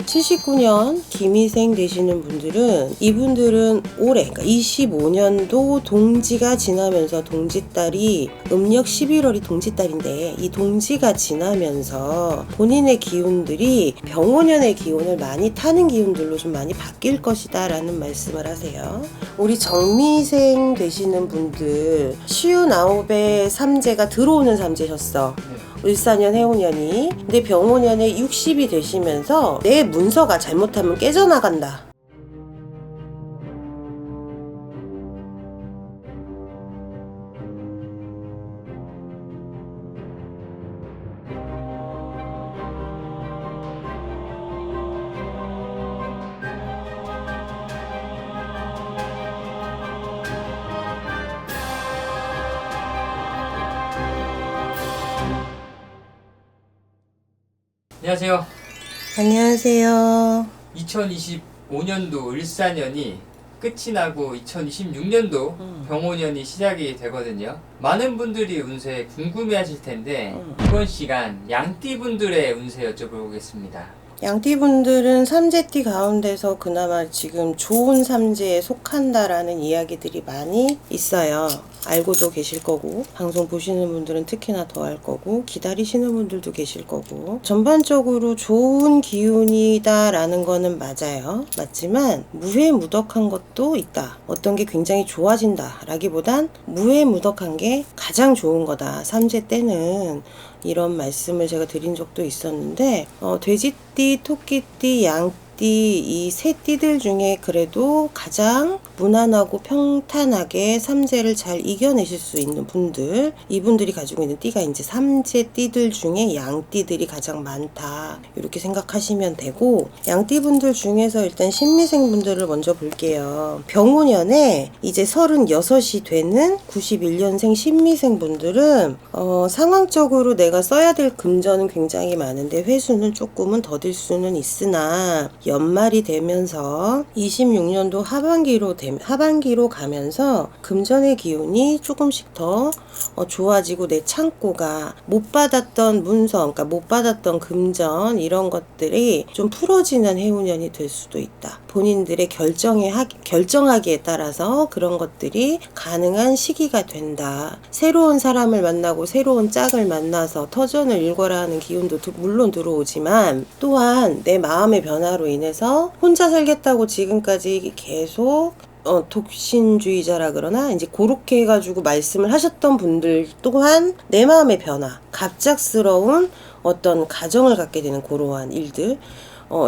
79년 기미생 되시는 분들은 이분들은 올해 그러니까 25년도 동지가 지나면서 동지달이 음력 11월이 동지달인데 이 동지가 지나면서 본인의 기운들이 병오년의 기운을 많이 타는 기운들로 좀 많이 바뀔 것이다 라는 말씀을 하세요. 우리 정미생 되시는 분들 59의 삼재가 들어오는 삼재셨어. 을사년 해오년이. 근데 병오년에 60이 되시면서 내 문서가 잘못하면 깨져나간다. 안녕하세요. 안녕하세요. 2025년도 을사년이 끝이 나고 2026년도 병오년이 시작이 되거든요. 많은 분들이 운세 궁금해 하실 텐데 이번 시간 양띠 분들의 운세 여쭤보겠습니다. 양띠분들은 삼재띠 가운데서 그나마 지금 좋은 삼재에 속한다라는 이야기들이 많이 있어요. 알고도 계실 거고 방송 보시는 분들은 특히나 더 알 거고 기다리시는 분들도 계실 거고 전반적으로 좋은 기운이다 라는 거는 맞아요. 맞지만 무해무덕한 것도 있다. 어떤 게 굉장히 좋아진다 라기보단 무해무덕한 게 가장 좋은 거다. 삼재 때는 이런 말씀을 제가 드린 적도 있었는데 돼지띠, 토끼띠, 양띠 이 세 띠들 중에 그래도 가장 무난하고 평탄하게 삼재를 잘 이겨내실 수 있는 분들, 이분들이 가지고 있는 띠가 이제 삼재 띠들 중에 양띠들이 가장 많다 이렇게 생각하시면 되고, 양띠분들 중에서 일단 신미생 분들을 먼저 볼게요. 병오년에 이제 36이 되는 91년생 신미생 분들은 상황적으로 내가 써야 될 금전은 굉장히 많은데 회수는 조금은 더딜 수는 있으나 연말이 되면서 26년도 하반기로 가면서 금전의 기운이 조금씩 더 좋아지고 내 창고가 못 받았던 문서, 그러니까 못 받았던 금전 이런 것들이 좀 풀어지는 해운년이 될 수도 있다. 본인들의 결정하기에 따라서 그런 것들이 가능한 시기가 된다. 새로운 사람을 만나고 새로운 짝을 만나서 터전을 읽어라 하는 기운도 물론 들어오지만 또한 내 마음의 변화로 인해서 혼자 살겠다고 지금까지 계속 독신주의자라 그러나 이제 그렇게 해가지고 말씀을 하셨던 분들 또한 내 마음의 변화, 갑작스러운 어떤 가정을 갖게 되는 그러한 일들,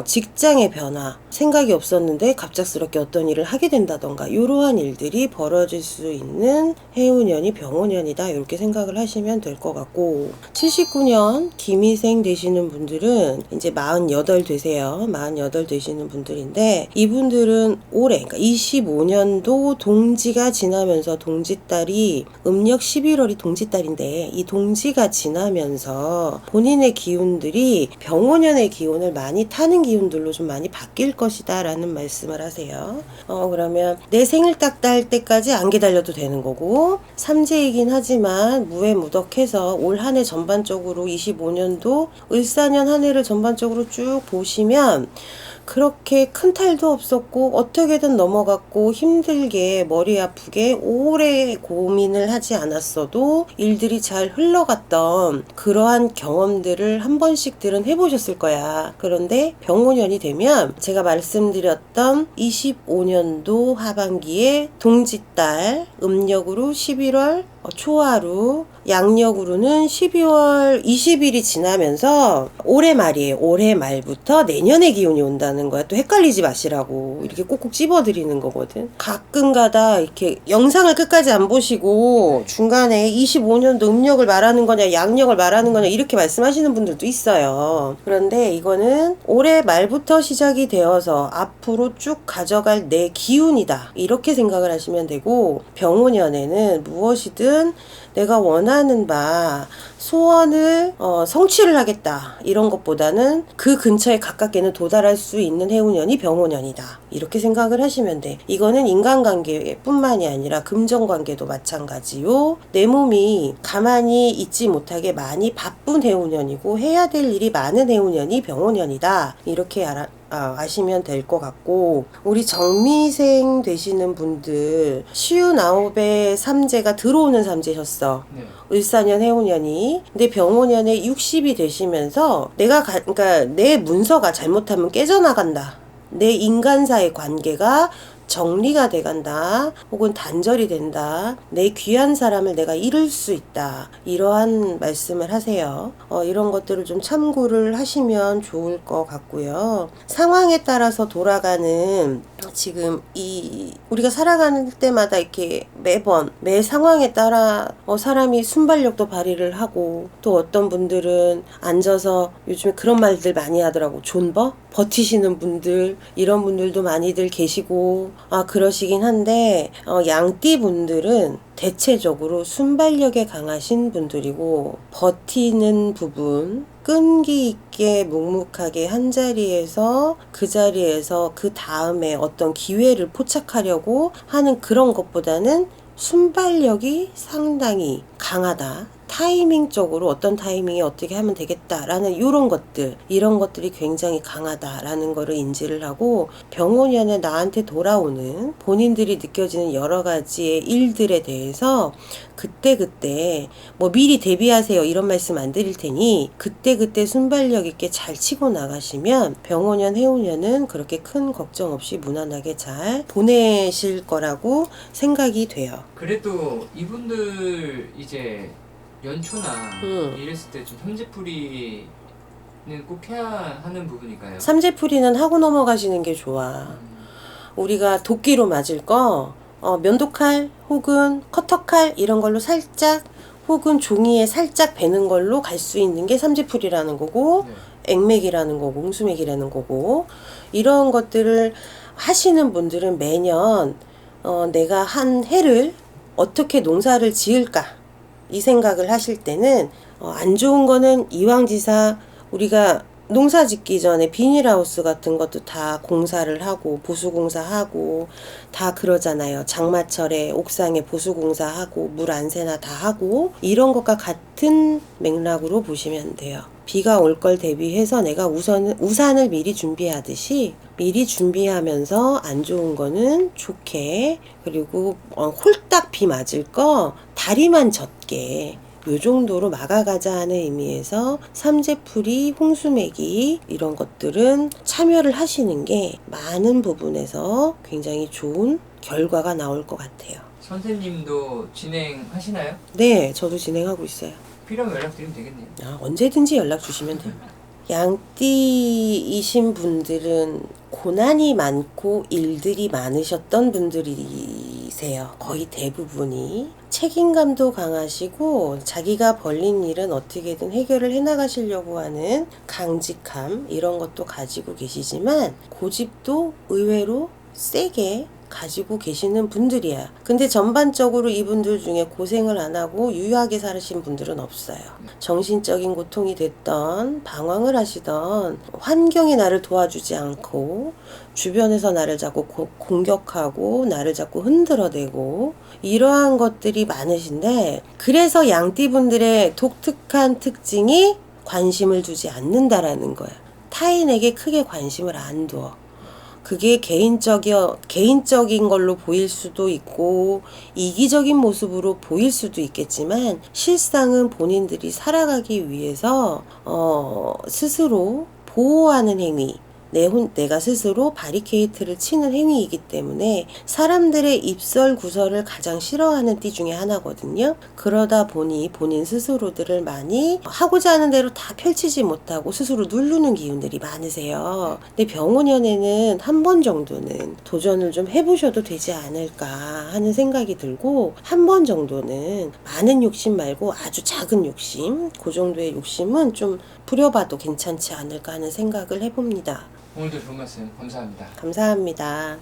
직장의 변화, 생각이 없었는데 갑작스럽게 어떤 일을 하게 된다던가 이러한 일들이 벌어질 수 있는 해운년이 병오년이다 이렇게 생각을 하시면 될 것 같고, 79년 기미생 되시는 분들은 이제 48 되세요. 48 되시는 분들인데 이분들은 올해 그러니까 25년도 동지가 지나면서 동지달이 음력 11월이 동지달인데 이 동지가 지나면서 본인의 기운들이 병오년의 기운을 많이 타는 기운들로 좀 많이 바뀔 것이다 라는 말씀을 하세요. 그러면 내 생일 딱 달 때까지 안 기다려도 되는 거고, 삼재이긴 하지만 무해무덕해서 올 한 해 전반적으로 25년도 을사년 한 해를 전반적으로 쭉 보시면 그렇게 큰 탈도 없었고 어떻게든 넘어갔고 힘들게 머리 아프게 오래 고민을 하지 않았어도 일들이 잘 흘러갔던 그러한 경험들을 한 번씩들은 해보셨을 거야. 그런데 병오년이 되면 제가 말씀드렸던 25년도 하반기에 동지달 음력으로 11월 초하루, 양력으로는 12월 20일이 지나면서 올해 말이에요. 올해 말부터 내년의 기운이 온다는 거야. 또 헷갈리지 마시라고 이렇게 꼭꼭 찝어드리는 거거든. 가끔가다 이렇게 영상을 끝까지 안 보시고 중간에 25년도 음력을 말하는 거냐 양력을 말하는 거냐 이렇게 말씀하시는 분들도 있어요. 그런데 이거는 올해 말부터 시작이 되어서 앞으로 쭉 가져갈 내 기운이다 이렇게 생각을 하시면 되고, 병오년에는 무엇이든 내가 원하는 바 소원을 성취를 하겠다 이런 것보다는 그 근처에 가깝게는 도달할 수 있는 해운년이 병오년이다 이렇게 생각을 하시면 돼. 이거는 인간관계뿐만이 아니라 금전관계도 마찬가지요. 내 몸이 가만히 있지 못하게 많이 바쁜 해운년이고 해야 될 일이 많은 해운년이 병오년이다 이렇게 아시면 될 것 같고, 우리 정미생 되시는 분들 59의 삼재가 들어오는 삼재셨어. 네. 을사년 해오년이. 근데 병오년에 60이 되시면서 그러니까 내 문서가 잘못하면 깨져나간다. 내 인간사의 관계가 정리가 돼간다. 혹은 단절이 된다. 내 귀한 사람을 내가 잃을 수 있다. 이러한 말씀을 하세요. 이런 것들을 좀 참고를 하시면 좋을 것 같고요. 상황에 따라서 돌아가는 지금 우리가 살아가는 때마다 이렇게 매 상황에 따라 사람이 순발력도 발휘를 하고, 또 어떤 분들은 앉아서 요즘에 그런 말들 많이 하더라고. 존버? 버티시는 분들, 이런 분들도 많이들 계시고, 그러시긴 한데, 양띠 분들은 대체적으로 순발력에 강하신 분들이고, 버티는 부분, 끈기 있게 묵묵하게 한 자리에서 그 자리에서 그 다음에 어떤 기회를 포착하려고 하는 그런 것보다는 순발력이 상당히 강하다. 타이밍적으로 어떤 타이밍에 어떻게 하면 되겠다라는 이런 것들이 굉장히 강하다라는 거를 인지를 하고, 병오년에 나한테 돌아오는 본인들이 느껴지는 여러 가지의 일들에 대해서 그때 뭐 미리 대비하세요 이런 말씀 안 드릴 테니, 그때 순발력 있게 잘 치고 나가시면 병오년 해오년은 그렇게 큰 걱정 없이 무난하게 잘 보내실 거라고 생각이 돼요. 그래도 이분들 이제 연초나 이랬을 때 좀 삼재풀이는 꼭 해야 하는 부분일까요? 삼재풀이는 하고 넘어가시는 게 좋아. 우리가 도끼로 맞을 거 면도칼 혹은 커터칼 이런 걸로 살짝, 혹은 종이에 살짝 베는 걸로 갈 수 있는 게 삼재풀이라는 거고, 네. 액맥이라는 거고, 홍수맥이라는 거고, 이런 것들을 하시는 분들은 매년 내가 한 해를 어떻게 농사를 지을까 이 생각을 하실 때는 안 좋은 거는 이왕지사 우리가 농사 짓기 전에 비닐하우스 같은 것도 다 공사를 하고 보수공사하고 다 그러잖아요. 장마철에 옥상에 보수공사하고 물 안 새나 다 하고, 이런 것과 같은 맥락으로 보시면 돼요. 비가 올 걸 대비해서 내가 우산을 미리 준비하듯이 미리 준비하면서 안 좋은 거는 좋게, 그리고 홀딱 비 맞을 거 다리만 젖게 요 정도로 막아가자 하는 의미에서 삼재풀이, 홍수매기 이런 것들은 참여를 하시는 게 많은 부분에서 굉장히 좋은 결과가 나올 것 같아요. 선생님도 진행하시나요? 네, 저도 진행하고 있어요. 필요하면 연락드리면 되겠네요. 언제든지 연락 주시면 돼요. 양띠이신 분들은 고난이 많고 일들이 많으셨던 분들이세요. 거의 대부분이. 책임감도 강하시고 자기가 벌린 일은 어떻게든 해결을 해나가시려고 하는 강직함, 이런 것도 가지고 계시지만 고집도 의외로 세게 가지고 계시는 분들이야. 근데 전반적으로 이분들 중에 고생을 안 하고 유유하게 살으신 분들은 없어요. 정신적인 고통이 됐던, 방황을 하시던, 환경이 나를 도와주지 않고 주변에서 나를 자꾸 공격하고 나를 자꾸 흔들어대고 이러한 것들이 많으신데, 그래서 양띠분들의 독특한 특징이 관심을 두지 않는다라는 거야. 타인에게 크게 관심을 안 둬. 그게 개인적인 걸로 보일 수도 있고 이기적인 모습으로 보일 수도 있겠지만, 실상은 본인들이 살아가기 위해서 스스로 보호하는 행위, 내가 스스로 바리케이트를 치는 행위이기 때문에 사람들의 입설구설을 가장 싫어하는 띠 중에 하나거든요. 그러다 보니 본인 스스로들을 많이 하고자 하는 대로 다 펼치지 못하고 스스로 누르는 기운들이 많으세요. 근데 병오년에는 한 번 정도는 도전을 좀 해보셔도 되지 않을까 하는 생각이 들고, 한 번 정도는 많은 욕심 말고 아주 작은 욕심, 그 정도의 욕심은 좀 부려봐도 괜찮지 않을까 하는 생각을 해봅니다. 오늘도 좋은 말씀 감사합니다. 감사합니다.